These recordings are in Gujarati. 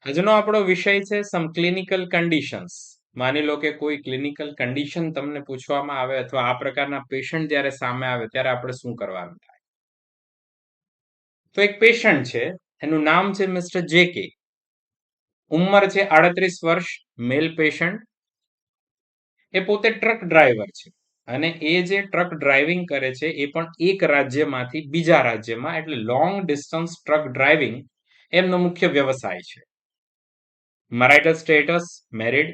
આજનો આપણો વિષય છે સમ ક્લિનિકલ કન્ડિશન્સ. માની લો કે કોઈ ક્લિનિકલ કન્ડિશન તમને પૂછવામાં આવે અથવા આ પ્રકારના પેશન્ટ જ્યારે સામે આવે ત્યારે આપણે શું કરવાનું થાય. તો એક પેશન્ટ છે, એનું નામ છે મિસ્ટર JK. ઉંમર છે 38 વર્ષ, મેલ પેશન્ટ. એ પોતે ટ્રક ડ્રાઈવર છે અને એ જે ટ્રક ડ્રાઇવિંગ કરે છે એ પણ એક રાજ્યમાંથી બીજા રાજ્યમાં, એટલે લોંગ ડિસ્ટન્સ ટ્રક ડ્રાઇવિંગ એમનો મુખ્ય વ્યવસાય છે. મેરિટલ સ્ટેટસ મેરિડ,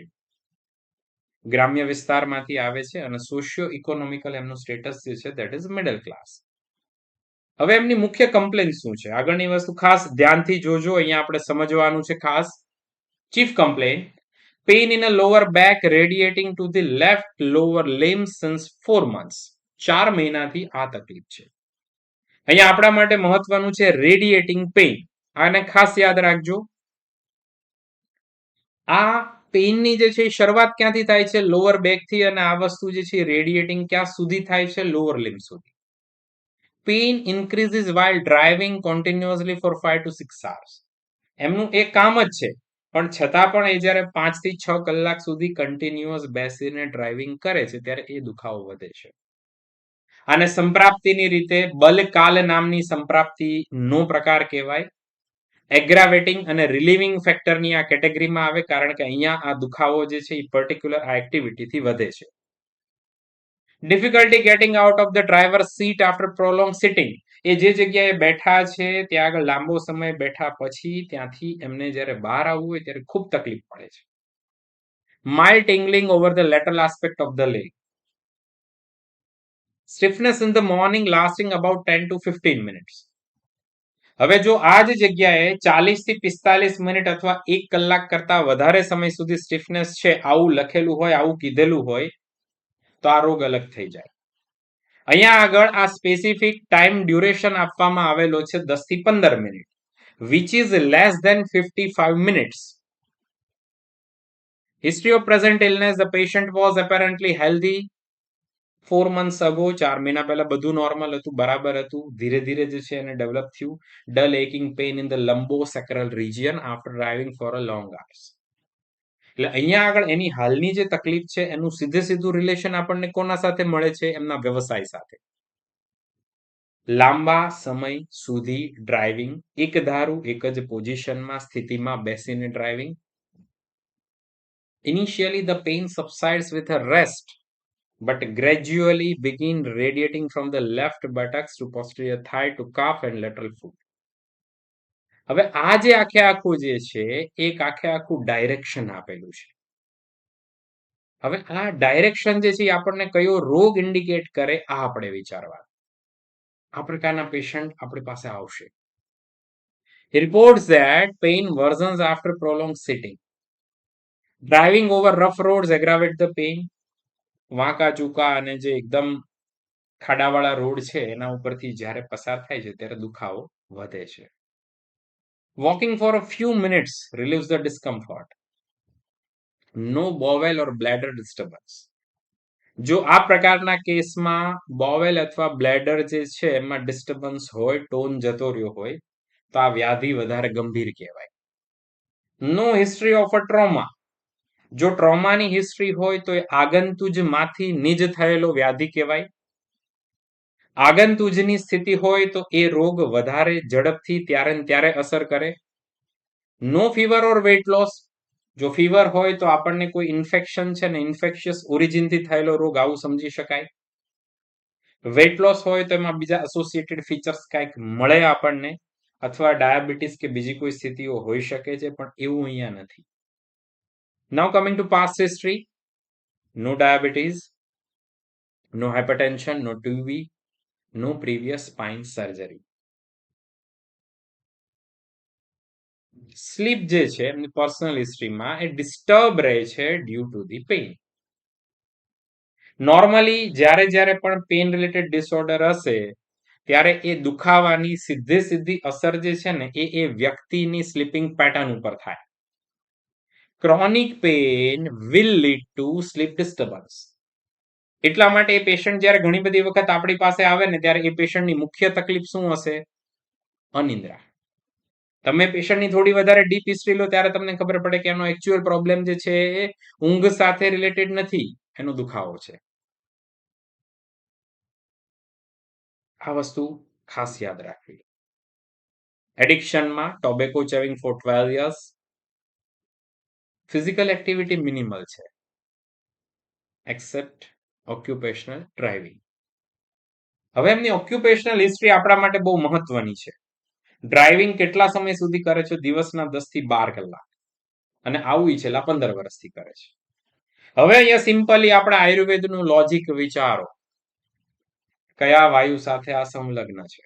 ગ્રામ્ય વિસ્તારમાંથી આવે છે અને સોશિયો ઇકોનોમિકલ એમનું સ્ટેટસ જે છે ધેટ ઇઝ મિડલ ક્લાસ. હવે એમની મુખ્ય કમ્પ્લેન શું છે, આગળની વસ્તુ ખાસ ધ્યાનથી જોજો, અહીંયા આપણે સમજવાનું છે ખાસ. Chief complaint: pain in a lower back radiating to the left lower limb since 4 months. 4 મહિનાથી આ તકલીફ છે. અહીંયા આપણા માટે મહત્વનું છે રેડિએટિંગ પેઇન. આને ખાસ યાદ રાખજો. આ પેઇનની જે છે શરૂઆત ક્યાંથી થાય છે? લોઅર બેક થી. અને આ વસ્તુ જે છે રેડિએટિંગ ક્યાં સુધી થાય છે? લોઅર લિમ્બ સુધી. Pain increases while driving continuously for 5 to 6 hours. એમનું એક કામ જ છે, પણ છતાં પણ એ જ્યારે 5 થી 6 કલાક સુધી કન્ટિન્યુઅસ બેસીને ડ્રાઇવિંગ કરે છે ત્યારે એ દુખાવો વધે છે. અને સંપ્રાપ્તિની રીતે બલકાલ નામની સંપ્રાપ્તિનો પ્રકાર કહેવાય. એગ્રાવેટિંગ અને રિલીવિંગ ફેક્ટરની આ કેટેગરીમાં આવે, કારણ કે અહીંયા આ દુખાવો જે છે એ પર્ટિક્યુલર આ એક્ટિવિટીથી વધે છે. Difficulty getting out of the driver seat after prolong sitting. એ જે જગ્યાએ બેઠા છે ત્યાં આગળ લાંબો સમય બેઠા પછી ત્યાંથી એમને જ્યારે બહાર આવવું હોય ત્યારે ખૂબ તકલીફ પડે છે. Mild tingling over the lateral aspect of the leg. Stiffness in the morning lasting about 10 to 15 minutes. હવે જો આ જ જગ્યાએ 40 થી 45 મિનિટ અથવા 1 કલાક કરતા વધારે સમય સુધી સ્ટિફનેસ છે, આવું લખેલું હોય, આવું કીધેલું હોય, તો આ રોગ અલગ થઈ જાય. અહીંયા આગળ આ સ્પેસિફિક ટાઈમ ડ્યુરેશન આપવામાં આવેલો છે 10 થી 15 minute, which is less than 55 minutes. History of present illness: the patient was apparently healthy 4 months ago. 4 મહિના પહેલા બધું નોર્મલ હતું, બરાબર હતું. ધીરે ધીરે જે છે એને ડેવલપ થયું dull aching pain in the lumbosacral region after driving for a long hours. એટલે અહીંયા આગળ એની હાલની જે તકલીફ છે એનું સીધું રિલેશન આપણને કોના સાથે મળે છે? એમના વ્યવસાય સાથે. લાંબા સમય સુધી ડ્રાઇવિંગ, એક ધારું એક જ પોઝિશનમાં સ્થિતિમાં બેસીને driving. Initially the pain subsides with a rest, but gradually begin radiating from the left buttocks to posterior thigh to calf and lateral foot. હવે આ જે આખે આખું જે છે એક આખે આખું ડાયરેક્શન આપેલું છે. હવે આ ડાયરેક્શન જે છે આપણને કયો રોગ ઇન્ડિકેટ કરે આ આપણે વિચારવા. આ પ્રકારના પેશન્ટ આપણી પાસે આવશે. He reports that pain worsens after prolonged sitting. Driving over rough roads aggravate the pain. વાંકા ચૂકા અને જે એકદમ ખાડાવાળા રોડ છે એના ઉપરથી જ્યારે પસાર થાય છે ત્યારે દુખાવો વધે છે. Walking for a few minutes relieves the discomfort. No bowel or bladder disturbance. જો આ પ્રકારના કેસમાં બોવેલ અથવા બ્લેડર જે છે એમાં ડિસ્ટર્બન્સ હોય, ટોન જતો રહ્યો હોય, તો આ વ્યાધિ વધારે ગંભીર કહેવાય. નો હિસ્ટ્રી ઓફ અ ટ્રોમા. જો ટ્રોમાની હિસ્ટ્રી હોય તો એ આગંતુજમાંથી નિજ થયેલો વ્યાધિ કહેવાય. આગંતુજની સ્થિતિ હોય તો એ રોગ વધારે ઝડપથી ત્યારે ને ત્યારે અસર કરે. નો ફીવર ઓર વેટ લોસ. જો ફીવર હોય તો આપણને કોઈ ઇન્ફેક્શન છે ને ઇન્ફેક્શિયસ ઓરિજિનથી થયેલો રોગ આવું સમજી શકાય. વેટ લોસ હોય તો એમાં બીજા એસોસિએટેડ ફીચર્સ કંઈક મળે આપણને, અથવા ડાયાબિટીસ કે બીજી કોઈ સ્થિતિઓ હોઈ શકે છે, પણ એવું અહીંયા નથી. Now coming to past history: no diabetes, no hypertension, no TB, no previous spine surgery. Sleep જે છે એમની પર્સનલ હિસ્ટ્રીમાં એ ડિસ્ટર્બ રહે છે due to the pain. Normally જ્યારે પણ પેઇન રિલેટેડ ડિસઓર્ડર હશે ત્યારે એ દુખાવાની સીધી અસર જે છે ને એ વ્યક્તિની સ્લીપિંગ પેટર્ન ઉપર થાય. Chronic pain will lead to sleep disturbance. એટલા માટે એ પેશન્ટ જ્યારે ઘણી બધી વખત આપણી પાસે આવે ને ત્યારે એ પેશન્ટની મુખ્ય તકલીફ શું હશે? અનિદ્રા. તમે પેશન્ટની થોડી વધારે ડીપ હિસ્ટ્રી લો ત્યારે તમને ખબર પડે કે એનો એકચ્યુઅલ પ્રોબ્લેમ જે છે એ ઊંઘ સાથે રિલેટેડ નથી, એનો દુખાવો છે. આ વસ્તુ ખાસ યાદ રાખવી. એડિક્શનમાં tobacco chewing for 12 years, physical activity minimal છે એક્સેપ્ટ ઓક્યુપેશનલ ડ્રાઇવિંગ. હવે એમની ઓક્યુપેશનલ હિસ્ટ્રી આપણા માટે બહુ મહત્વની છે. ડ્રાઇવિંગ કેટલા સમય સુધી કરે છે? દિવસના 10 થી 12 કલાક, અને આવું છેલ્લા 15 વર્ષથી કરે છે. હવે અહીંયા સિમ્પલી આપણે આયુર્વેદનું લોજિક વિચારો, કયા વાયુ સાથે આ સંલગ્ન છે?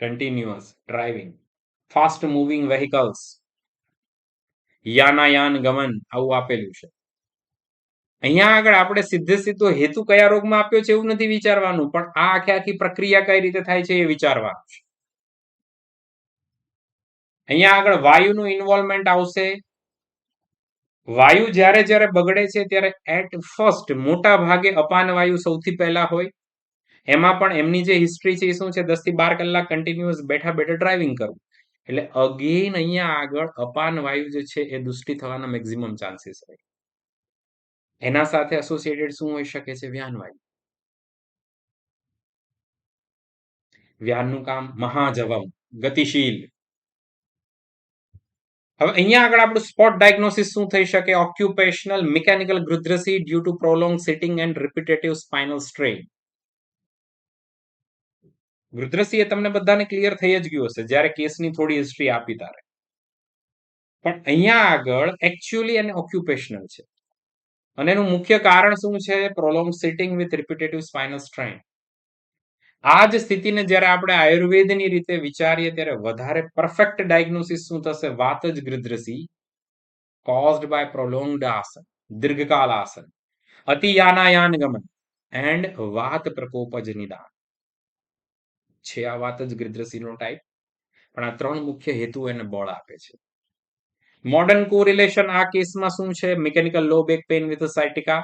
Continuous driving, fast moving vehicles, યાનાયાન ગમન, આવું આપેલું છે. અહીંયા આગળ આપણે સીધો હેતુ કયા રોગમાં આપ્યો છે એવું નથી વિચારવાનું, પણ આ આખી પ્રક્રિયા કઈ રીતે થાય છે એ વિચારવાનું છે. અહીંયા આગળ વાયુનું ઇન્વોલ્વમેન્ટ આવશે. વાયુ જ્યારે બગડે છે ત્યારે એટ ફર્સ્ટ મોટા ભાગે અપાન વાયુ સૌથી પહેલા હોય. એમાં પણ એમની જે હિસ્ટ્રી છે એ શું છે? 10 થી 12 કલાક કન્ટિન્યુઅસ બેઠા ડ્રાઇવિંગ કરવું. એટલે અગેન અહીંયા આગળ અપાન વાયુ જે છે એ દુષ્ટિ થવાના મેક્સિમમ ચાન્સીસ હોય. એના સાથે એસોસિએટેડ શું હોઈ શકે છે? વ્યાન વાયુ. વ્યાનનું કામ મહાજવમ, ગતિશીલ. હવે અહીંયા આગળ આપણું સ્પોટ ડાયગ્નોસિસ શું થઈ શકે? ઓક્યુપેશનલ મિકેનિકલ ગૃધ્રસી due to prolong sitting and repetitive spinal strain. ગૃધ્રસી એ તમને બધાને ક્લિયર થઈ જ ગયું હશે જ્યારે કેસની થોડી હિસ્ટ્રી આપી તારે. પણ અહીંયા આગળ એકચ્યુઅલી એને ઓક્યુપેશનલ છે, અને એનું મુખ્ય કારણ શું છે? Prolong sitting with repetitive spinal strain. આ જ સ્થિતિને જ્યારે આપણે આયુર્વેદની રીતે વિચારીએ ત્યારે વધારે પરફેક્ટ ડાયગ્નોસિસ શું થશે? વાતજ ગૃધ્રસી caused by prolonged આસન, દીર્ઘકાલ આસન, અતિ યાનાયાન ગમન એન્ડ વાત પ્રકોપજ નિદાન છે. આ વાતજ ગૃધ્રસીનો ટાઈપ, પણ આ 3 મુખ્ય હેતુ એને બળ આપે છે. મોડર્ન કોરિલેશન આ કેસમાં શું છે? Mechanical low back pain with sciatica,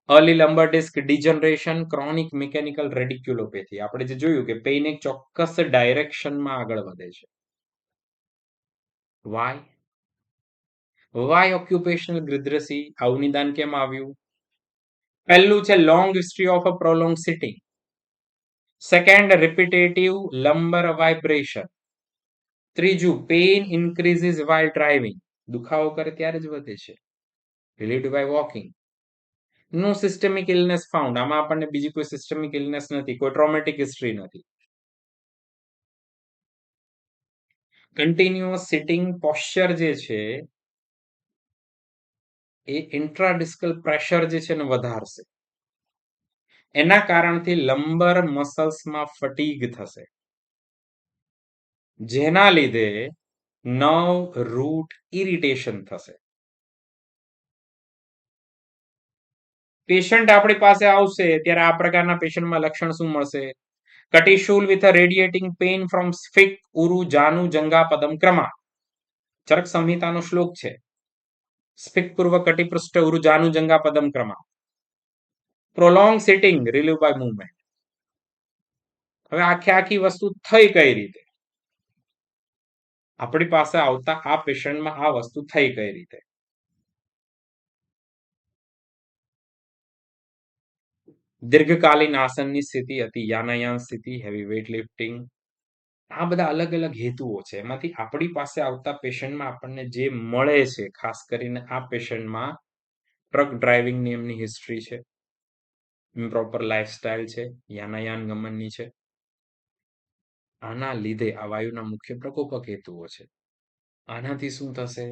early lumbar disc degeneration, chronic mechanical radiculopathy. આપણે જે જોયું કે પેઇન એક ચોક્કસ ડાયરેક્શનમાં આગળ વધે છે. વાય ઓક્યુપેશનલ ગૃધ્રસી? આવું નિદાન કેમ આવ્યું? પહેલું છે long history of a prolong sitting. Second, repetitive lumbar vibration. ત્રીજું, પેઇન ઇન્ક્રીઝિસ વાઇલ ડ્રાઇવિંગ. દુખાવો કરે ત્યારે જ વધે છે. Relieved by walking. No systemic illness found. આમાં આપણને બીજી કોઈ સિસ્ટમિક ઇલનેસ નથી, કોઈ ટ્રોમેટિક હિસ્ટ્રી નથી. કન્ટિન્યુઅસ સિટિંગ પોસ્ચર જે છે એ ઇન્ટ્રાડિસ્કલ પ્રેશર જે છે ને વધારશે. એના કારણથી લંબર મસલ્સમાં ફટીગ થશે, જેના લીધે નર્વ રૂટ ઇરિટેશન થશે. પેશન્ટ આપણી પાસે આવશે ત્યારે આ પ્રકારના પેશન્ટમાં લક્ષણ શું મળશે? કટિશૂલ with a radiating pain from સ્ફિક ઉરુ જાનુ જંગા પદમ ક્રમા. ચરક સંહિતાનો શ્લોક છે. સ્ફિક પૂર્વ કટિપૃષ્ઠ ઉરુ જાનુ જંગા પદમ ક્રમા. Prolong sitting relieve by movement. હવે આખી વસ્તુ થઈ કઈ રીતે? આપણી પાસે આવતા આ પેશન્ટમાં આ વસ્તુ થઈ કઈ રીતે? દીર્ઘકાલીન આસનની સ્થિતિ, અતિ યાનાયાન સ્થિતિ, હેવી વેઇટ લિફ્ટિંગ. આ બધા અલગ અલગ હેતુઓ છે. એમાંથી આપણી પાસે આવતા પેશન્ટમાં આપણને જે મળે છે, ખાસ કરીને આ પેશન્ટમાં ટ્રક ડ્રાઇવિંગની એમની હિસ્ટ્રી છે, ઇમ્પ્રોપર લાઇફસ્ટાઇલ છે, યાનાયાન ગમનની છે. આના લીધે આ વાયુના મુખ્ય પ્રકોપક હેતુઓ છે. આનાથી શું થશે?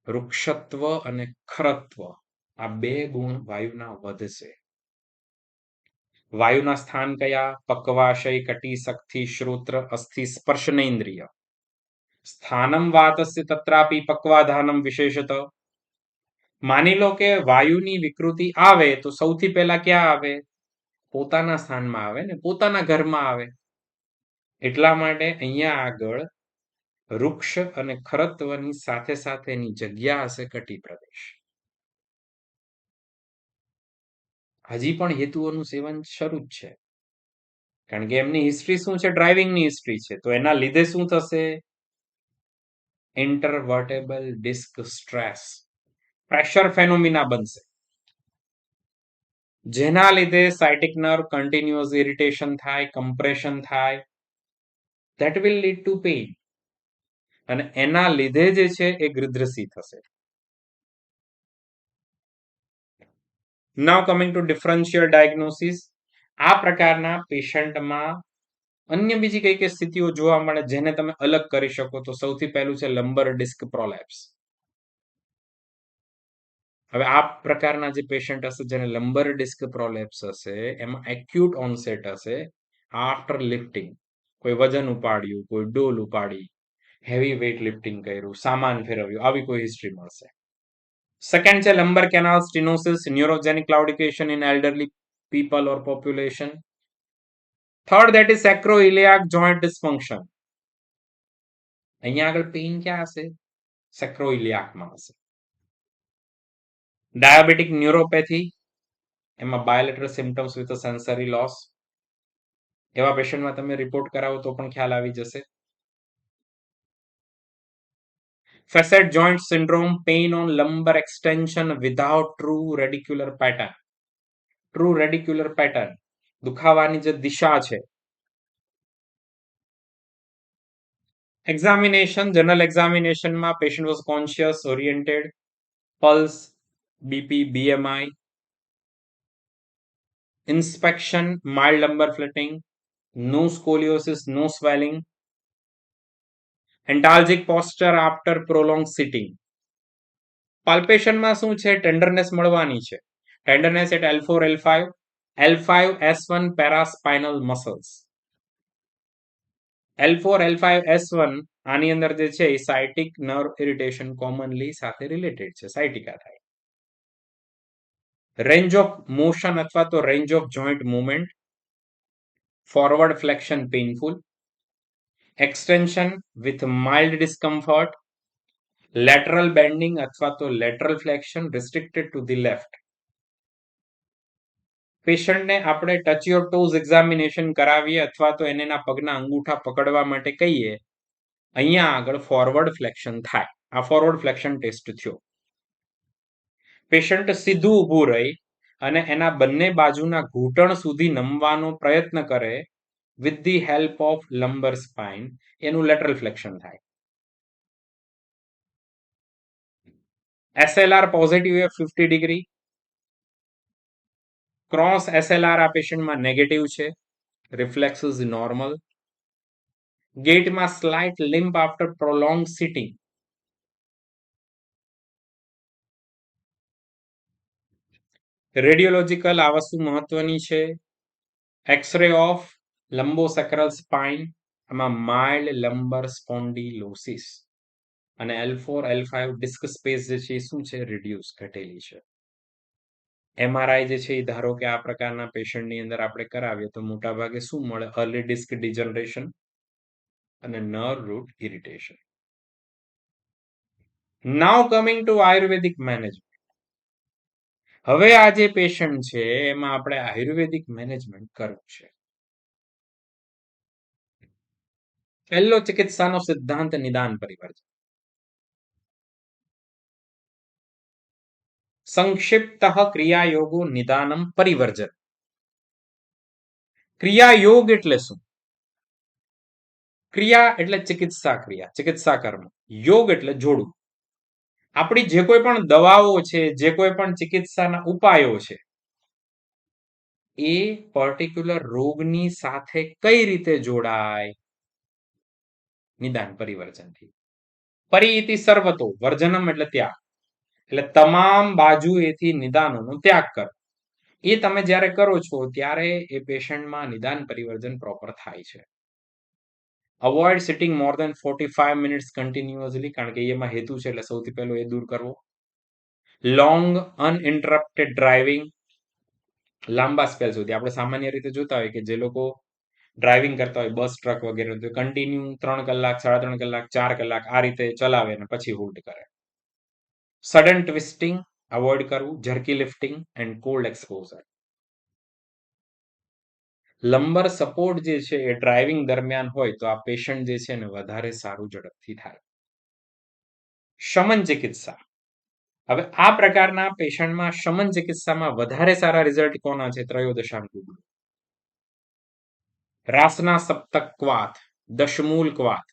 વૃક્ષત્વ અને ખરત્વ, આ 2 ગુણ વાયુના વધશે. વાયુના સ્થાન કયા? પક્વાશય, કટિશક્તિ, શ્રોત્ર, અસ્થિ, સ્પર્શનેન્દ્રિય. સ્થાનમ વાતસ્ય તત્રાપી પક્વાધાનમ વિશેષત. માની લો કે વાયુની વિકૃતિ આવે તો સૌથી પહેલા ક્યાં આવે? પોતાના સ્થાનમાં આવે ને, પોતાના ઘરમાં આવે. એટલા માટે અહીંયા આગળ વૃક્ષ અને ખરત્વની સાથે સાથેની જગ્યા હશે કટિ પ્રદેશ. હજી પણ હેતુઓનું સેવન શરૂ જ છે. કારણ કે એમની હિસ્ટ્રી શું છે? ડ્રાઇવિંગની હિસ્ટ્રી છે. તો એના લીધે શું થશે? ઇન્ટરવર્ટેબલ ડિસ્ક સ્ટ્રેસ, પ્રેશર ફેનોમિના બનશે, જેના લીધે સાયટિક નર્વ કન્ટિન્યુઅસ ઇરિટેશન થાય, કમ્પ્રેશન થાય, that will lead to pain. અને એના લીધે જે છે એ ગૃધ્રસી થશે. નાઉ કમિંગ ટુ ડિફરન્શિયલ ડાયગ્નોસિસ. આ પ્રકારના પેશન્ટમાં અન્ય બીજી કઈ કઈ સ્થિતિઓ જોવા મળે જેને તમે અલગ કરી શકો? તો સૌથી પહેલું છે લંબર ડિસ્ક પ્રોલેપ્સ. હવે આ પ્રકારના જે પેશન્ટ હશે જેને લંબર ડિસ્ક પ્રોલેપ્સ હશે, એમાં એક્યુટ ઓનસેટ હશે આફ્ટર લિફ્ટિંગ. કોઈ વજન ઉપાડ્યું, કોઈ ડોલ ઉપાડી, હેવી વેઇટ લિફ્ટિંગ કર્યું, સામાન ફેરવ્યું, આવી કોઈ હિસ્ટ્રી મળશે. સેકન્ડ છે lumbar canal stenosis, neurogenic claudication in elderly people or population. Third that is sacroiliac joint dysfunction. અહીંયા આગળ પેઇન ક્યાં હશે? સેક્રોઇલિયાકમાં હશે. ડાયાબિટીક ન્યુરોપેથી, એમાં બાયોલેટરલ સિમ્પટમ્સ વિથ સેન્સરી લોસ. એવા પેશન્ટમાં તમે રિપોર્ટ કરાવો તો પણ ખ્યાલ આવી જશે. Facet joint syndrome, pain on lumbar extension without true radicular pattern. True radicular pattern, દુખાવાની જે દિશા છે. એક્ઝામિનેશન, જનરલ એક્ઝામિનેશનમાં patient was conscious, oriented, pulse, BP, BMI. Inspection, mild lumbar flattening, no scoliosis, no swelling. Antalgic posture after prolong sitting. પાલ્પેશનમાં શું છે? ટેન્ડરનેસ મળવાની છે. ટેન્ડરનેસ at L4, L5, L5, S1 પેરાસ્પાઇનલ muscles. L4, L5, S1 આની અંદર જે છે એ સાયટિક નર્વ ઇરિટેશન કોમનલી સાથે રિલેટેડ છે, સાયટિકા થાય. રેન્જ ઓફ મોશન અથવા તો range of joint movement, forward flexion painful, extension with mild discomfort, lateral bending અથવા તો lateral flexion restricted to the left. પેશન્ટને આપણે ટચ યોર ટોઝ એક્ઝામિનેશન કરાવીએ અથવા તો એના પગના અંગૂઠા પકડવા માટે કહીએ, અહીંયા આગળ ફોરવર્ડ ફ્લેક્શન થાય. આ ફોરવર્ડ ફ્લેક્શન ટેસ્ટ થયો. પેશન્ટ સીધું ઊભું રહી અને એના બંને બાજુના ઘૂંટણ સુધી નમવાનો પ્રયત્ન કરે with the help of lumbar spine, એનું લેટરલ ફ્લેક્શન થાય. SLR પોઝિટિવ એ 50 ડિગ્રી, ક્રોસ SLR આ પેશન્ટમાં નેગેટિવ છે, રિફ્લેક્સિસ નોર્મલ. ગેટમાં slight limp after prolong sitting. Radiological આ વસ્તુ મહત્વની છે. એક્સરે ઓફ લંબોસેક્રલ સ્પાઇન, આમાં માઇલ્ડ લંબર સ્પોન્ડિલોસિસ. અને L4, L5 ડિસ્ક સ્પેસ જે છે એ શું છે? રિડ્યુસ, ઘટેલી છે. MRI જે છે એ ધારો કે આ પ્રકારના પેશન્ટની અંદર આપણે કરાવીએ તો મોટા ભાગે શું મળે? અર્લી ડિસ્ક ડિજનરેશન અને nerve root irritation. Now coming to Ayurvedic management. હવે આ જે પેશન્ટ છે એમાં આપણે આયુર્વેદિક મેનેજમેન્ટ કરવું છે. પહેલો ચિકિત્સાનો સિદ્ધાંત નિદાન પરિવર્તન. સંક્ષિપ્ત ક્રિયાયોગો નિદાનમ પરિવર્જન. ક્રિયાયોગ એટલે શું? ક્રિયા એટલે ચિકિત્સા ક્રિયા, ચિકિત્સા કર્મ. યોગ એટલે જોડવું. આપણી જે કોઈ પણ દવાઓ છે, જે કોઈ પણ ચિકિત્સાના ઉપાયો છે, એ પર્ટિક્યુલર રોગની સાથે કઈ રીતે જોડાય? નિદાન પરિવર્જનથી. પરિઇતિ સર્વતો, વર્જનમ એટલે ત્યાગ. એટલે તમામ બાજુએથી નિદાનોનો ત્યાગ કરો. એ તમે જ્યારે કરો છો ત્યારે એ પેશન્ટમાં નિદાન પરિવર્જન પ્રોપર થાય છે. અવોઇડ સિટિંગ મોર દેન 45 મિનિટ્સ કન્ટિન્યુઅસલી, કારણ કે એમાં હેતુ છે એટલે સૌથી પહેલો એ દૂર કરવો. લોંગ અનઇન્ટરપ્ટેડ ડ્રાઇવિંગ, લાંબા સ્પેલ સુધી. આપણે સામાન્ય રીતે જોતા હોય કે જે લોકો ડ્રાઇવિંગ કરતા હોય બસ, ટ્રક વગેરે, તો કન્ટિન્યુ 3 કલાક, 3.5 કલાક, 4 કલાક આ રીતે ચલાવે અને પછી હોલ્ડ કરે. સડન ટ્વિસ્ટિંગ અવોઇડ કરવું, jerky lifting and cold exposure. Lumbar support જે છે એ ડ્રાઇવિંગ દરમિયાન હોય તો આ પેશન્ટ જે છે ને વધારે સારું ઝડપથી થાય. શમન ચિકિત્સા. હવે આ પ્રકારના પેશન્ટમાં શમન ચિકિત્સામાં વધારે સારા રિઝલ્ટ કોના છે? ત્રયોદશાંગ ગુગળું. રાસના સપ્તક ક્વાથ, દશમૂલ ક્વાથ.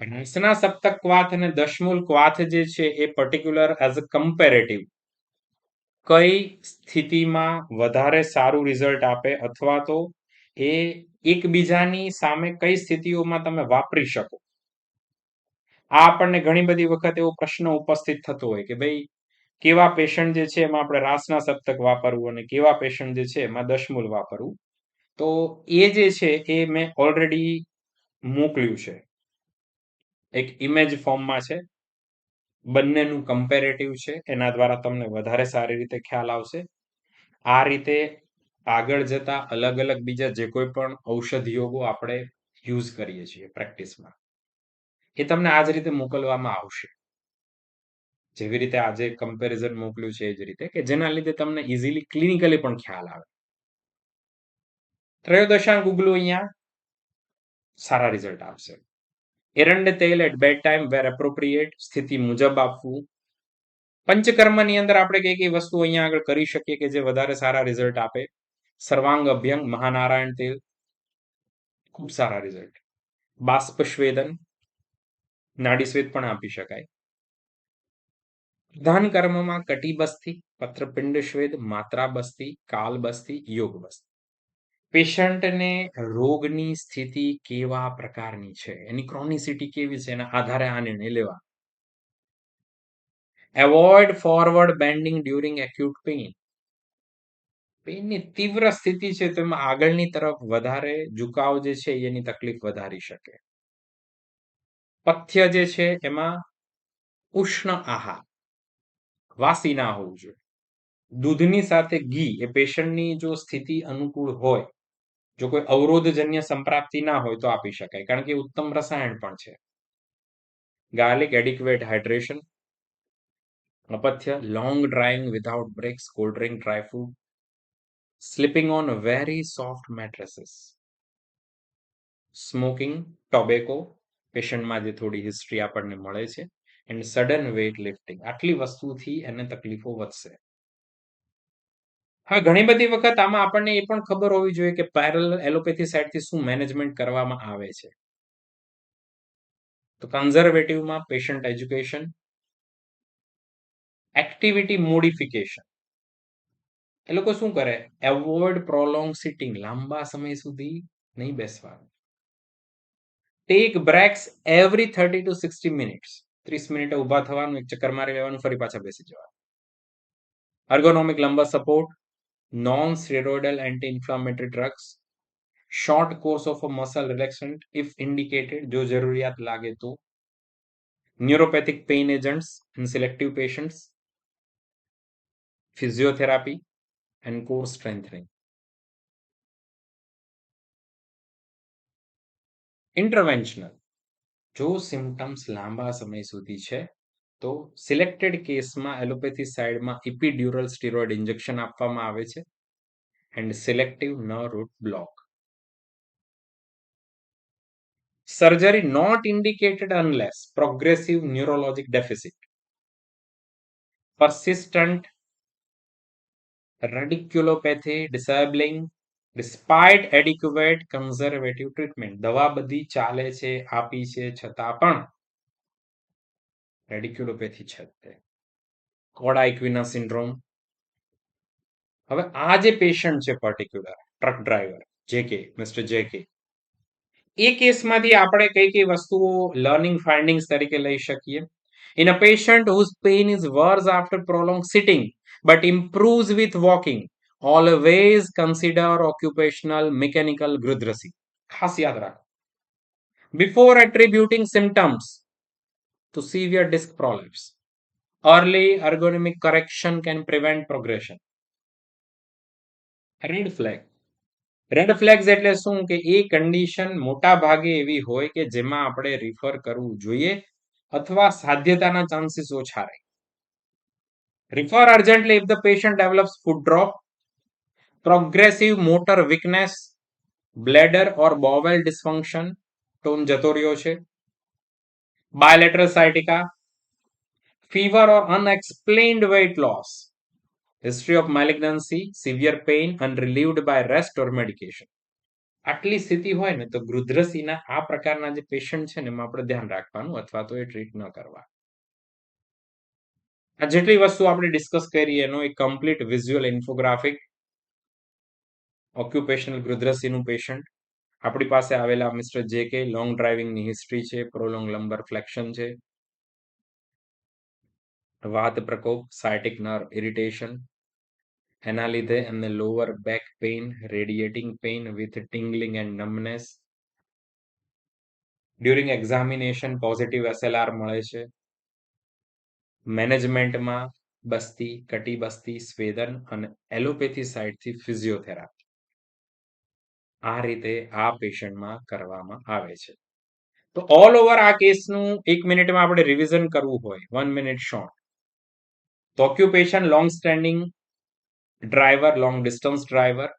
રાસના સપ્તક ક્વાથ અને દશમૂલ ક્વાથ જે છે એ પર્ટિક્યુલર એઝ અ કમ્પેરેટિવ કઈ સ્થિતિમાં વધારે સારું રિઝલ્ટ આપે અથવા તો એ એકબીજાની સામે કઈ સ્થિતિઓમાં તમે વાપરી શકો. આ આપણને ઘણી બધી વખત એવો પ્રશ્ન ઉપસ્થિત થતો હોય કે ભાઈ કેવા પેશન્ટ જે છે એમાં આપણે રાસના સપ્તક વાપરવું અને કેવા પેશન્ટ જે છે એમાં દશમૂલ વાપરવું. તો એ જે છે એ મેં ઓલરેડી મોકલ્યું છે, એક ઇમેજ ફોર્મમાં છે, બંનેનું કમ્પેરેટિવ છે, એના દ્વારા તમને વધારે સારી રીતે ખ્યાલ આવશે. આ રીતે આગળ જતા અલગ અલગ બીજા જે કોઈ પણ ઔષધિયોગો આપણે યુઝ કરીએ છીએ પ્રેક્ટિસમાં, એ તમને આ જ રીતે મોકલવામાં આવશે. જેવી રીતે આજે કમ્પેરિઝન મોકલ્યું છે એ જ રીતે, કે જેના લીધે તમને ઇઝીલી ક્લિનિકલી પણ ખ્યાલ આવે. ત્રયોદશાંગ ગુગલું અહીંયા સારા રિઝલ્ટ આપશે. એરંડ તેલ at bedtime where appropriate, સ્થિતિ મુજબ આપવું. પંચકર્મની અંદર આપણે કઈ કઈ વસ્તુ અહીંયા આગળ કરી શકીએ કે જે વધારે સારા રિઝલ્ટ આપે? સર્વાંગ અભ્યંગ, મહાનારાયણ તેલ, ખૂબ સારા રિઝલ્ટ. બાષ્પસ્વેદન, નાડીસ્વેદ પણ આપી શકાય. પ્રધાન કર્મમાં કટિબસ્તી, પત્રપિંડ શ્વેદ, માત્રા બસ્તી, કાલ બસ્તી, યોગ બસ્તી. પેશન્ટને રોગની સ્થિતિ કેવા પ્રકારની છે, એની ક્રોનિસિટી કેવી છે, એના આધારે આ નિર્ણય લેવા. Avoid forward bending during acute pain. પેઇનની તીવ્ર સ્થિતિ છે તો એમાં આગળની તરફ વધારે ઝુકાવ જે છે એની તકલીફ વધારી શકે. પથ્ય જે છે એમાં ઉષ્ણ આહાર, વાસી ના હોવું જોઈએ. દૂધની સાથે ઘી એ પેશન્ટની જો સ્થિતિ અનુકૂળ હોય, જો કોઈ અવરોધજન્ય સંપ્રાપ્તિ ના હોય તો આપી શકાય, કારણ કે ઉત્તમ રસાયણ પણ છે. Garlic adequate hydration. અપથ્ય long driving without breaks, cold drink, dry fruit, sleeping on very soft mattresses. Smoking, tobacco, પેશન્ટમાં જે થોડી હિસ્ટ્રી આપણને મળે છે, એન્ડ સડન વેઇટ લિફ્ટિંગ. આટલી વસ્તુથી એને તકલીફો વધશે. હવે ઘણી બધી વખત આમાં આપણને એ પણ ખબર હોવી જોઈએ કે પેરેલલ એલોપેથી સાઇડથી શું મેનેજમેન્ટ કરવામાં આવે છે. તો કન્ઝર્વેટિવમાં પેશન્ટ એજ્યુકેશન, એક્ટિવિટી મોડિફિકેશન. એ લોકો શું કરે? એવોઇડ પ્રોલોંગ સિટિંગ, લાંબા સમય સુધી નહીં બેસવાનું. Take breaks every 30 to 60 minutes. 30 મિનિટે ઊભા થવાનું, એક ચક્કર મારી લેવાનું, ફરી પાછા બેસી જવાનું. ergonomic lumbar support, non-steroidal anti-inflammatory drugs, short course of a muscle relaxant if indicated, જો જરૂરિયાત લાગે તો. Neuropathic pain agents in selective patients, physiotherapy and core strengthening. Interventional, જો સિમ્પટમ્સ લાંબા સમય સુધી છે તો સિલેક્ટેડ કેસમાં એલોપેથી સાઇડમાં ઇપિડ્યુરલ સ્ટીરોઇડ ઇન્જેક્શન આપવામાં આવે છે and selective nerve root block. Surgery not indicated unless progressive neurologic deficit, persistent radiculopathy, disabling despite adequate conservative treatment. દવા બધી ચાલે છે, આપી છે, છતાં પણ રેડિક્યુલોપેથી છે તે. કોડા ઇક્વિના સિન્ડ્રોમ. હવે આ જે પેશન્ટ છે પર્ટિક્યુલર ટ્રક ડ્રાઈવર જેકે, મિસ્ટર જેકે, એ કેસમાંથી આપણે કઈ કઈ વસ્તુઓ લર્નિંગ ફાઇન્ડિંગ્સ તરીકે લઈ શકીએ? In a patient whose pain is worse after prolonged sitting but improves with walking, always consider occupational mechanical grudrasi. ખાસ યાદ રાખો. Before attributing symptoms to severe disc prolapse, early ergonomic correction can prevent progression. Red flag. Red flags એટલે શું? કે એ કન્ડિશન મોટા ભાગે એવી હોય કે જેમાં આપણે રિફર કરવું જોઈએ અથવા સાધ્યતાના ચાન્સીસ ઓછા રહે. Refer urgently if the patient develops foot drop, progressive motor weakness, bladder or bowel dysfunction, tone જતો રહ્યો છે. Bilateral sciatica, fever or unexplained weight loss, history of malignancy, severe pain unrelieved by rest or medication. આટલી સ્થિતિ હોય ને તો ગૃધ્રસીના આ પ્રકારના જે પેશન્ટ છે ને એમાં આપણે ધ્યાન રાખવાનું અથવા તો એ ટ્રીટ ન કરવા. આ જેટલી વસ્તુ આપણે ડિસ્કસ કરી એનો એક કમ્પ્લીટ વિઝ્યુઅલ ઇન્ફોગ્રાફિક ઓક્યુપેશનલ ગૃધ્રસીનું પેશન્ટ આપણી પાસે આવેલા મિસ્ટર જે કે લોંગ ડ્રાઇવિંગની હિસ્ટ્રી છે, પ્રોલોંગ લંબર ફ્લેક્શન છે, વાત પ્રકોપ, સાયટિક નર્વ ઇરિટેશન, એના લીધે એમને lower back pain, radiating pain with tingling and numbness. During examination positive SLR મળે છે. મેનેજમેન્ટમાં બસ્તી, કટિબસ્તી, સ્વેદન અને એલોપેથી સાઇડથી ફિઝિયોથેરાપી આ રીતે આ પેશન્ટમાં કરવામાં આવે છે. તો ઓલ ઓવર આ કેસનું 1 મિનિટમાં આપણે રિવિઝન કરવું હોય, 1 મિનિટ શોર્ટ, તો occupation long standing driver, long distance driver.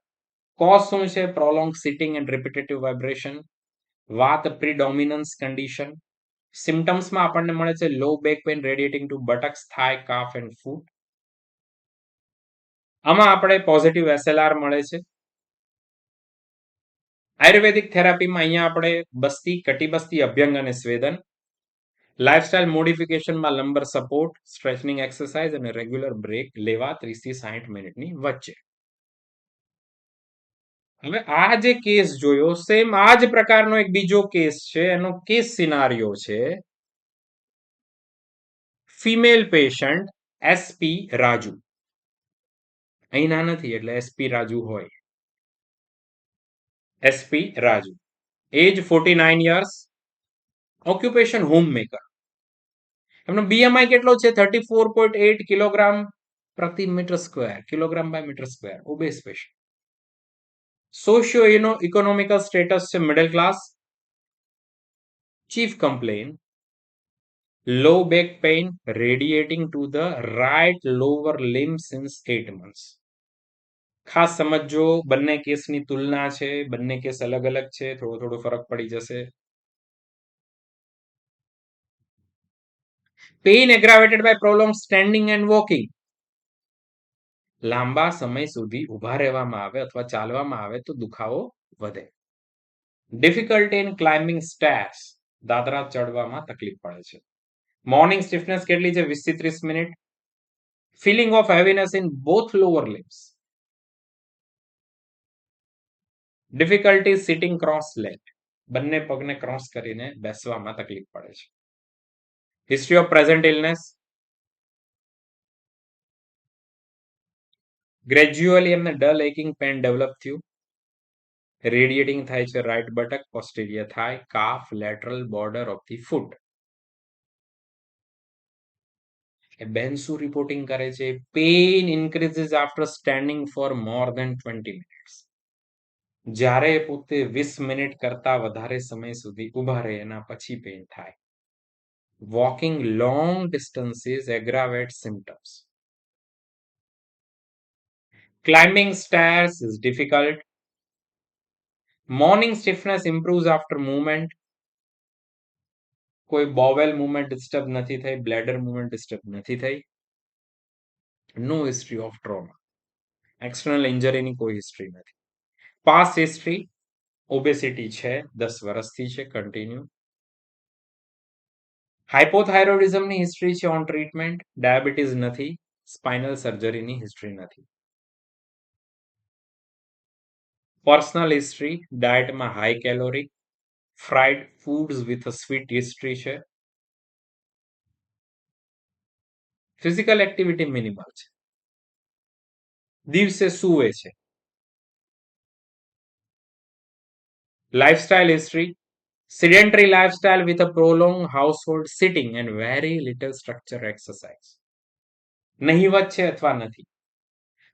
Cause શું છે? Prolong sitting and repetitive vibration. વાત પ્રીડોમિનન્સ કન્ડિશન. સિમ્ટમ્સમાં આપણને મળે છે લો બેક પેઇન રેડિએટિંગ ટુ બટક્સ, થાય, કાફ એન્ડ ફૂટ. આમાં આપણે પોઝિટિવ એસએલઆર મળે છે. આયુર્વેદિક થેરાપીમાં અહીંયા આપણે બસ્તી, કટિબસ્તી, અભ્યંગ અને સ્વેદન. લાઇફસ્ટાઇલ મોડિફિકેશનમાં લંબર સપોર્ટ, સ્ટ્રેચનિંગ એક્સરસાઇઝ અને રેગ્યુલર બ્રેક લેવા 30 થી 60 મિનિટની વચ્ચે. હવે આ જે કેસ જોયો સેમ આ જ પ્રકારનો એક બીજો કેસ છે. એનો કેસ સિનારિયો છે ફિમેલ પેશન્ટ એસપી રાજુ. અહીં ના નથી એટલે એસપી રાજુ હોય. SP Raju, age 49 years, occupation home maker. એમનો બીએમઆઈ કેટલો છે? 34.8 કિલોગ્રામ પ્રતિ metre square, kilogram by metre square. Obese patient. Socio economical status છે middle class. Chief complaint low back pain radiating to the right lower limb since 8 months. ખાસ સમજો, બંને કેસની તુલના છે, બંને કેસ અલગ અલગ છે, થોડો ફરક પડી જશે. Pain aggravated by prolong standing and walking. લાંબા સમય સુધી ઊભા રહેવામાં આવે અથવા ચાલવામાં આવે તો દુખાવો વધે. ડિફિકલ્ટી ઇન ક્લાઇમ્બિંગ સ્ટેર્સ, દાદરા ચડવામાં તકલીફ પડે છે. મોર્નિંગ સ્ટીફનેસ કેટલી છે? 20 થી 30 minute. Feeling of heaviness in both lower limbs. Difficulty sitting cross leg, બંને પગને ક્રોસ કરીને બેસવામાં તકલીફ પડે છે. History of present illness. Gradually એમને ડલ એકિંગ પેન ડેવલપ થયું. રેડિએટિંગ થાય છે right buttock, posterior thigh, calf, lateral border of the foot. બેન શું રિપોર્ટિંગ કરે છે? Pain increases after standing for more than 20 minutes. જ્યારે પોતે 20 મિનિટ કરતા વધારે સમય સુધી ઊભા રહે એના પછી પેઇન થાય. Walking long distances aggravate symptoms. Climbing stairs is difficult. Morning stiffness improves after movement. કોઈ બોવેલ મૂવમેન્ટ ડિસ્ટર્બ નથી થઈ, બ્લેડર મૂવમેન્ટ ડિસ્ટર્બ નથી થઈ. નો હિસ્ટ્રી ઓફ ટ્રોમા, એક્સટર્નલ ઇન્જરીની કોઈ હિસ્ટ્રી નથી. પાસ્ટ હિસ્ટ્રી ઓબેસિટી છે, 10 વર્ષથી છે કન્ટિન્યુ. હાઇપોથાઇરોઇડિઝમની હિસ્ટ્રી છે ઓન ટ્રીટમેન્ટ. ડાયાબિટીસ નથી, સ્પાઇનલ સર્જરીની હિસ્ટ્રી નથી. પર્સનલ હિસ્ટ્રી, ડાયટમાં high calorie, fried foods with sweet history છે. ફિઝિકલ એક્ટિવિટી મિનિમલ છે. દિવસે સૂવે છે. Lifestyle history, sedentary lifestyle with a prolonged household sitting and very little structure exercise. નહીવત છે અથવા નથી.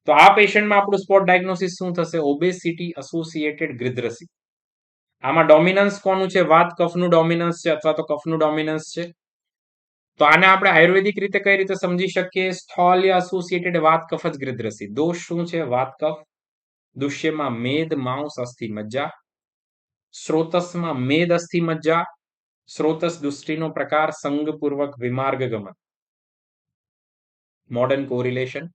તો આ પેશન્ટમાં આપણું સ્પોટ ડાયગ્નોસિસ શું થશે? ઓબેસિટી એસોસિએટેડ ગૃધ્રસી. આમાં ડોમિનન્સ કોનું છે? વાત કફનું ડોમિનન્સ છે અથવા તો કફનું ડોમિનન્સ છે. તો આને આપણે આયુર્વેદિક રીતે કઈ રીતે સમજી શકીએ? સ્થોલ્ય એસોસિએટેડ વાત કફ જ ગૃધ્રસી. દોષ શું છે? વાત કફ. દુષ્યમાં મેદ માંસ અસ્થિ મજ્જા, સ્રોતસમાં મેદ અસ્થિ મજ્જા, સ્રોતસ દુષ્ટિનો પ્રકાર સંગપૂર્વક વિમાર્ગ ગમન. Modern correlation.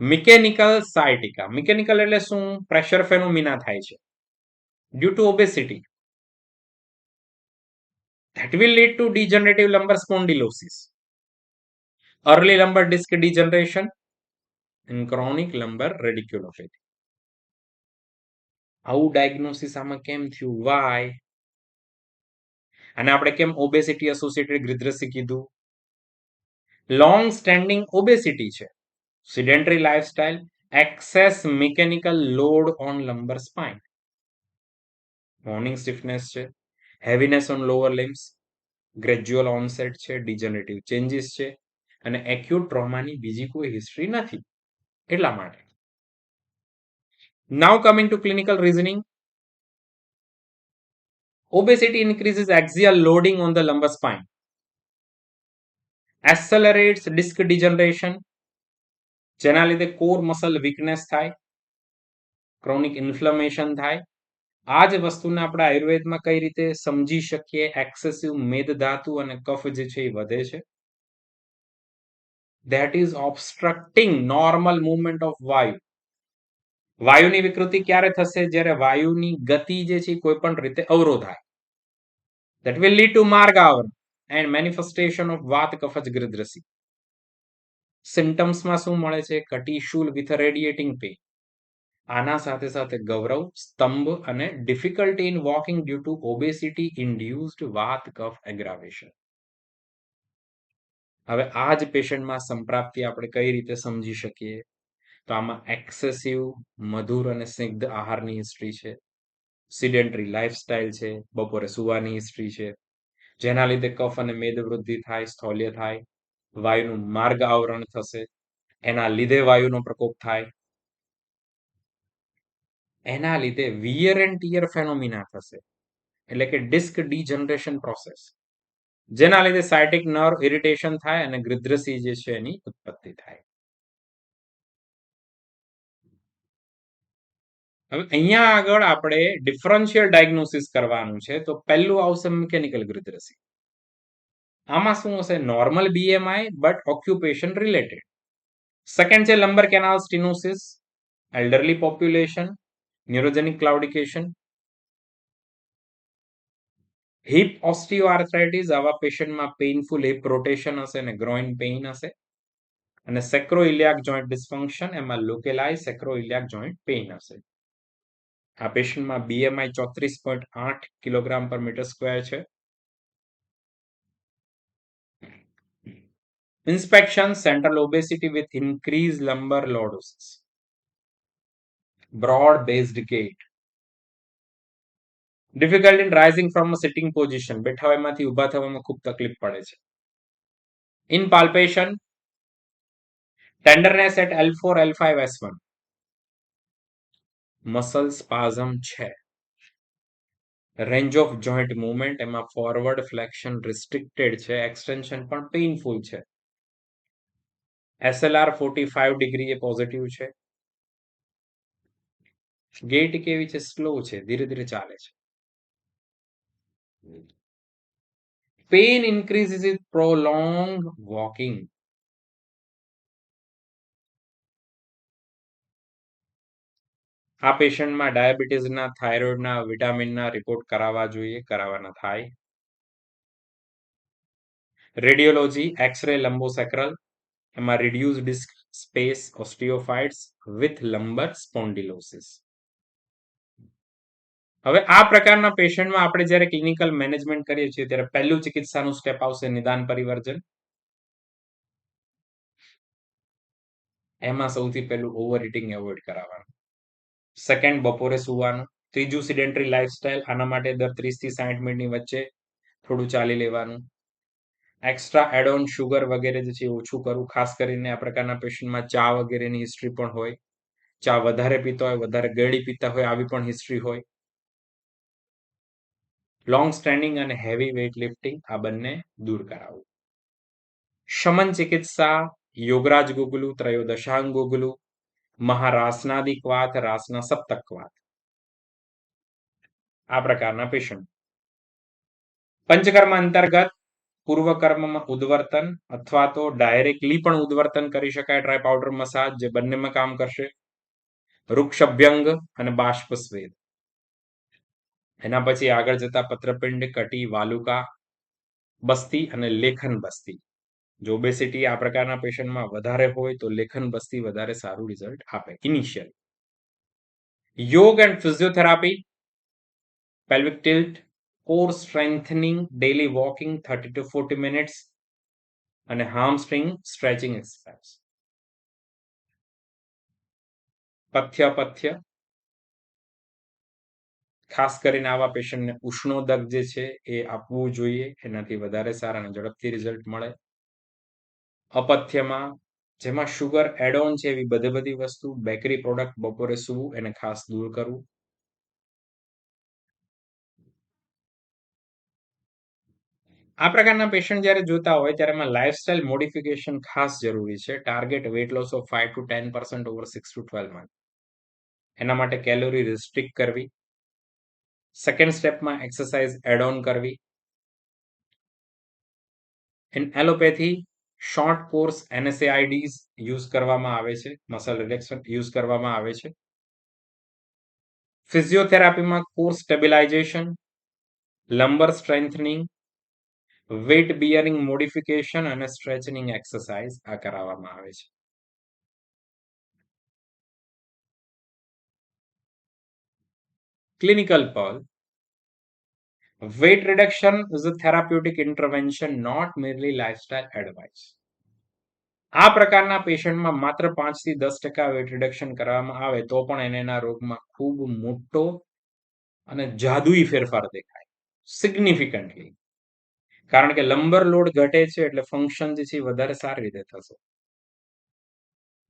Mechanical sciatica. Mechanical એટલે શું? પ્રેશર ફેનોમિના થાય છે due to obesity that will lead to degenerative lumbar spondylosis, early lumbar disc degeneration and chronic lumbar radiculopathy. આવું ડાયગ્નોસિસ આમાં કેમ થયું? વાય? અને આપણે કેમ ઓબેસિટી એસોસિએટેડ ગ્રિદ્રસી કીધું? લોંગ સ્ટેન્ડિંગ ઓબેસિટી છે, sedentary lifestyle, excess mechanical load on lumbar spine, morning stiffness છે, heaviness on lower limbs, gradual onset છે, ડિજનરેટિવ ચેન્જીસ છે, અને એક્યુટ ટ્રોમાની બીજી કોઈ હિસ્ટ્રી નથી. એટલા માટે. Now coming to clinical reasoning. Obesity increases axial loading on the lumbar spine, accelerates disc degeneration, જેના લીધે કોર મસલ વીકનેસ થાય, ક્રોનિક ઇન્ફ્લેમેશન થાય. આ જ વસ્તુને આપણે આયુર્વેદમાં કઈ રીતે સમજી શકીએ? એક્સેસિવ મેદ ધાતુ અને કફ જે છે એ વધે છે. That is obstructing normal movement of વાયુ. વાયુની વિકૃતિ ક્યારે થશે? જ્યારે વાયુની ગતિ જે છે કોઈ પણ રીતે અવરોધાય. That will lead to માર્ગ આવરણ and manifestation of વાત કફજ ગ્રદ્રસી. સિમ્ટમ્સમાં શું મળે છે? કટીશૂલ વિથ રેડિએટિંગ પેઇન. આના સાથે સાથે ગૌરવ, સ્તંભ અને difficulty in walking due to obesity induced વાત કફ એગ્રાવેશન. હવે આ જ પેશન્ટમાં સંપ્રાપ્તિ આપણે કઈ રીતે સમજી શકીએ? તો આમાં એક્સેસિવ મધુર અને સ્નિગ્ધ આહારની હિસ્ટ્રી છે, સિડેન્ટરી લાઇફસ્ટાઇલ છે, બપોરે સુવાની હિસ્ટ્રી છે, જેના લીધે કફ અને મેદ વૃદ્ધિ થાય, સ્થૌલ્ય થાય, વાયુનું માર્ગ આવરણ થશે, એના લીધે વાયુનો પ્રકોપ થાય, એના લીધે વિયર એન્ડ ટીયર ફેનોમિના થશે, એટલે કે ડિસ્ક ડીજનરેશન પ્રોસેસ, જેના લીધે સાયટિક નર્વ ઇરિટેશન થાય અને ગ્રિદ્રસી જે છે એની ઉત્પત્તિ થાય. હવે અહીંયા આગળ આપણે ડિફરન્શિયલ ડાયગ્નોસિસ કરવાનું છે. તો પહેલું આવશે મિકેનિકલ ગ્રિદ્રસી. આમાં શું હશે? Normal BMI but occupation related. Second છે lumbar canal stenosis, elderly population, neurogenic claudication. Hip osteoarthritis, આવા પેશન્ટમાં પેઇનફુલ હિપ રોટેશન હશે અને ગ્રોઇન પેઇન હશે. અને સેક્રોઇલિયાક જોઈન્ટ ડિસ્ફંક્શન, એમાં લોકેલાઇઝ સેક્રોઇલિયાક જોઈન્ટ પેઇન હશે. આ પેશન્ટમાં બીએમઆઈ 34.8 કિલોગ્રામ પર મીટર સ્ક્વેર છે. Inspection, central obesity with increased lumbar lordosis. Broad based gait. Difficult in rising from a sitting position. બેઠાવામાંથી ઊભા થવામાં ખૂબ તકલીફ પડે છે. In palpation, tenderness at L4, L5, S1. Muscle spasm છે. Range of joint movement, એમાં forward flexion restricted છે, extension પણ painful છે. SLR 45 ડિગ્રી એ પોઝિટિવ છે. ગેટ કેવી છે? સ્લો છે, ધીરે ધીરે ચાલે છે. Pain increases with prolonged walking. આ પેશન્ટમાં ડાયાબિટીસના, થાઇરોઇડના, વિટામિનના રિપોર્ટ કરાવવા જોઈએ, કરાવવાના થાય. રેડિયોલોજી, એક્સરે લંબોસેક્રલ, એમાં reduce disc space osteophytes with lumbar spondylosis. હવે આ પ્રકારના પેશન્ટમાં આપણે જ્યારે ક્લિનિકલ મેનેજમેન્ટ કરીએ છીએ ત્યારે પહેલું ચિકિત્સાનું સ્ટેપ આવશે નિદાન પરિવર્જન. એમાં સૌથી પહેલું ઓવર ઇટિંગ એવોઇડ કરાવવાનું. સેકન્ડ, બપોરે સુવાનું. ત્રીજું, સિડેન્ટરી લાઇફસ્ટાઇલ. આના માટે દર 30 થી 60 મિનિટની વચ્ચે થોડું ચાલી લેવાનું. એક્સ્ટ્રા એડોન શુગર વગેરે જે છે ઓછું કરવું. ખાસ કરીને આ પ્રકારના પેશન્ટમાં ચા વગેરેની હિસ્ટ્રી પણ હોય, ચા વધારે પીતા હોય, વધારે ગળી પીતા હોય, આવી પણ હિસ્ટ્રી હોય. લોંગ સ્ટેન્ડિંગ અને હેવી વેઇટ લિફ્ટિંગ, આ બંને દૂર કરાવવું. શમન ચિકિત્સા, યોગરાજ ગુગલુ, ત્રયોદશાંગ ગુગલુ, મહારાસનાદિક રાસના સપ્તક આ પ્રકારના પેશન્ટ. પંચકર્મ અંતર્ગત પૂર્વકર્મમાં ઉદ્વર્તન અથવા તો ડાયરેક્ટલી પણ ઉદ્વર્તન કરી શકાય, ડ્રાય પાવડર મસાજ, જે બંનેમાં કામ કરશે. વૃક્ષભ્યંગ અને બાષ્પસ્વેદ. એના પછી આગળ જતા પત્રપિંડ, કટી, વાલુકા બસ્તી અને લેખન બસ્તી. જો ઓબેસિટી આ પ્રકારના પેશન્ટમાં વધારે હોય તો લેખન બસ્તી વધારે સારું રિઝલ્ટ આપે ઇનિશિયલ. યોગ and physiotherapy, pelvic tilt, core strengthening, daily walking 30 to 40 minutes અને hamstring stretching exercise. પથ્ય ખાસ કરીને આવા પેશન્ટને ઉષ્ણોદક જે છે એ આપવું જોઈએ, એનાથી વધારે સારા અને ઝડપથી રિઝલ્ટ મળે. અપથ્યમાં જેમાં શુગર એડ ઓન છે એવી બધી વસ્તુ, બેકરી પ્રોડક્ટ બપોરે સૂવું એને ખાસ દૂર કરવું. આ પ્રકારના પેશન્ટ જ્યારે જોતા હોય ત્યારે એમાં લાઇફસ્ટાઇલ મોડિફિકેશન ખાસ જરૂરી છે. Target weight loss of 5 to 10% over 6 to 12 month. એના માટે કેલોરી રિસ્ટ્રિક્ટ કરવી. સેકન્ડ સ્ટેપમાં એક્સરસાઇઝ એડ ઓન કરવી. In allopathy short course NSAIDs use કરવામાં આવે છે, મસલ રિલેક્સન યુઝ કરવામાં આવે છે. ફિઝિયોથેરાપીમાં core stabilisation, lumbar strengthening, weight bearing modification અને સ્ટ્રેચનિંગ એક્સરસાઇઝ આ કરાવવામાં આવે છે. Clinical pearl, weight reduction is a therapeutic intervention, not merely lifestyle advice. આ પ્રકારના પેશન્ટમાં માત્ર 5 થી 10% વેટ રિડક્શન કરવામાં આવે તો પણ એના રોગમાં ખૂબ મોટો અને જાદુઈ ફેરફાર દેખાય, સિગ્નિફિકન્ટલી. કારણ કે લંબર લોડ ઘટે છે એટલે ફંક્શન જે છે વધારે સારી રીતે થશે.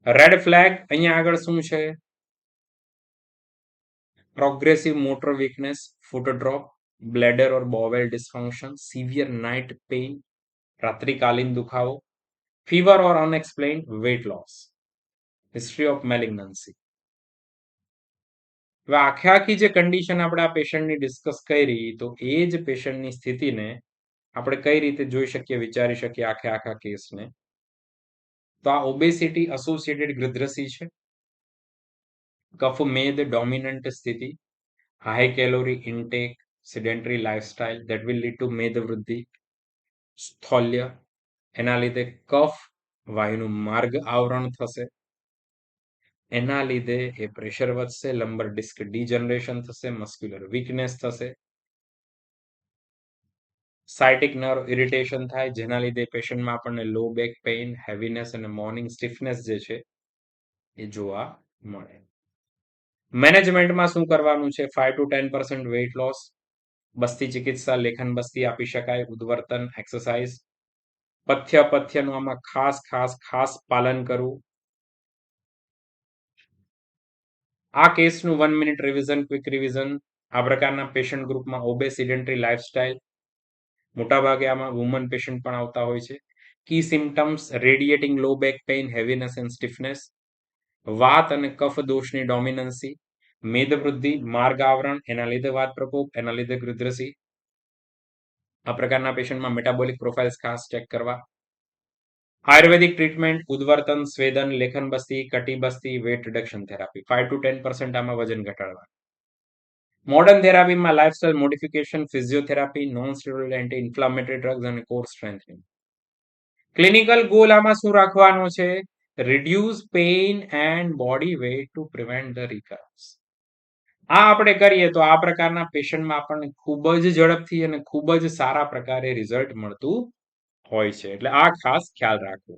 રેડ ફ્લેગ અહીંયા આગળ શું છે? Progressive motor weakness, foot drop, bladder or bowel dysfunction, severe night pain, રાત્રિકાલીન દુખાવો, fever or unexplained weight loss, history of malignancy. હવે આખી જે કન્ડિશન આપણે આ પેશન્ટની ડિસ્કસ કરી, તો એ જ પેશન્ટની સ્થિતિને આપણે કઈ રીતે જોઈ શકીએ, વિચારી શકીએ આખા કેસને. તો આ ઓબેસિટી એસોસિએટેડ ગૃધ્રસી છે, કફ મેદ ડોમિનન્ટ સ્થિતિ, high calorie intake, sedentary lifestyle that will lead to મેદ વૃદ્ધિ, સ્થૌલ્ય, એના લીધે કફ વાયુનું માર્ગ આવરણ થશે, એના લીધે એ પ્રેશર વધશે, લંબર ડિસ્ક ડીજનરેશન થશે, મસ્ક્યુલર વીકનેસ થશે, સાયટિક નર્વ ઇરિટેશન થાય, જેના લીધે પેશન્ટમાં આપણને લો બેક પેઇન, હેવીનેસ અને મોર્નિંગ સ્ટીફનેસ જે છે એ જોવા મળે. મેનેજમેન્ટમાં શું કરવાનું છે? 5 to 10% વેઇટ લોસ, બસ્તી ચિકિત્સા, લેખન બસ્તી આપી શકાય, ઉદ્વર્તન એક્સરસાઇઝ. પથ્યનું આમાં ખાસ પાલન કરવું. આ કેસનું 1 મિનિટ રિવિઝન, ક્વિક રિવિઝન. આ પ્રકારના પેશન્ટ ગ્રુપમાં ઓબેસિડેન્ટરી લાઇફસ્ટાઇલ, મોટાભાગે આમાં વુમન પેશન્ટ પણ આવતા હોય છે. Key symptoms radiating low back pain, heaviness and stiffness, વાત અને કફ દોષની ડોમિનન્સી, મેદ વૃદ્ધિ, માર્ગ આવરણ, એના લીધે વાત પ્રકોપ, એના લીધે ગૃધ્રસી. આ પ્રકારના પેશન્ટમાં મેટાબોલિક પ્રોફાઇલ્સ ખાસ ચેક કરવા. આયુર્વેદિક ટ્રીટમેન્ટ, ઉદ્વર્તન, સ્વેદન, લેખન બસ્તી, કટી બસ્તી, વેટ રિડક્શન થેરાપી. 5 to 10% આમાં વજન ઘટાડવા. મોડર્ન થેરાપીમાં lifestyle modification, physiotherapy, non steroid anti inflammatory drugs અને કોર સ્ટ્રેન્થનિંગ. ક્લિનિકલ ગોલ આમાં શું રાખવાનો છે? Reduce pain and body weight to prevent the recurrence. આ આપણે કરીએ તો આ પ્રકારના પેશન્ટમાં આપણને ખૂબ જ ઝડપથી અને ખૂબ જ સારા પ્રકારે રિઝલ્ટ મળતું હોય છે. એટલે આ ખાસ ખ્યાલ રાખવો.